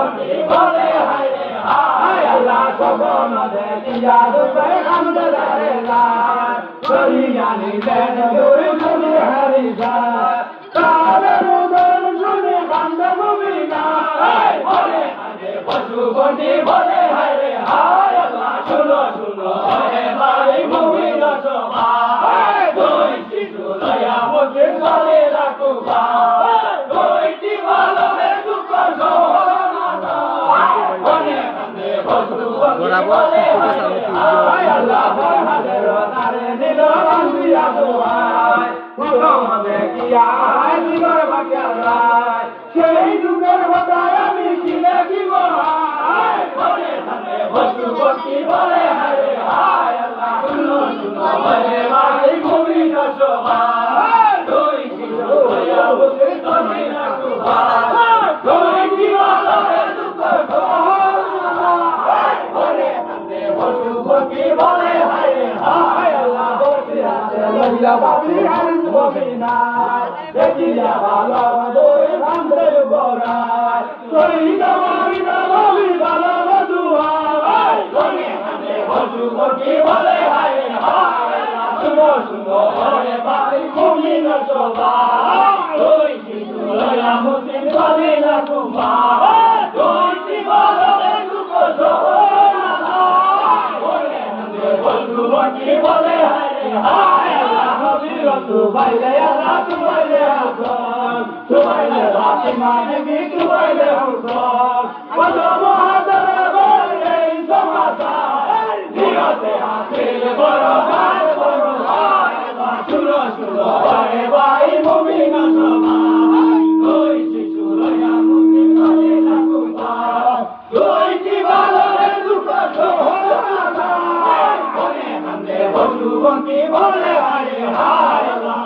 বন্ধি বলে হায় রে হায় আল্লাহ সবন দেখিয়া রূপে কান্দে রে গায় করিয়া নিলেন দূরে শুনে হারি যায় তাদের উদর শুনে কান্দে মুমিনা বলে হায় পশু বন্ধি বলে হায় রে হায় আল্লাহ শুনো শুনো হে ভাই মুমিনা সবাই দুই শিশু লয়া মুখে চলে রাখো ভাই দুইটি ভালো হে দুঃখ সহনা বলে কান্দে পশু বন্ধি বলে হায় আল্লাহ হাজার তারে দিল বান্দিয়া দোয়াই তোমাদের কিয়া দিবার বাকিয়া রায় সেই যুগের কথায় আমি কি লিখিব বলে থাকে বস্তু বন্দি বলে হায় হায় আল্লাহ শুনো শুনো হে ভাই মুমিন সবাই দুই শিশু লয়া মুখে চলে রাখো ভাই দুইটি ভালো হে দুঃখ সহনা বলে থাকে বস্তু বন্দি বলে হায় হায় আল্লাহ লইলা বাপি আর মুমিনা দেখিয়া ভালো দুই বান্ধে বরাই কইলা মারিনা নবী ভালো দুহাই কোনে হাতে বসু বকি বলে হায় হায় শুনো শুনো রে ভাই মুমিন সবাই দুই শিশু লইলা মুসলিম বলে না কুমার দুইটি ভালো দুঃখ সহনা কোনে হাতে বসু বকি বলে হায় হায় tu baile ala tu baile hasan tu baile fatima nabi tu baile husan wado muhadara baile samasa diyote hasil barabar barabar shulo shulo hai bhai mu'min samai koi shishu loya mu'min bale na kumar koi ki balo re dukha sohana kone hande bolu banti bole hai hai Allah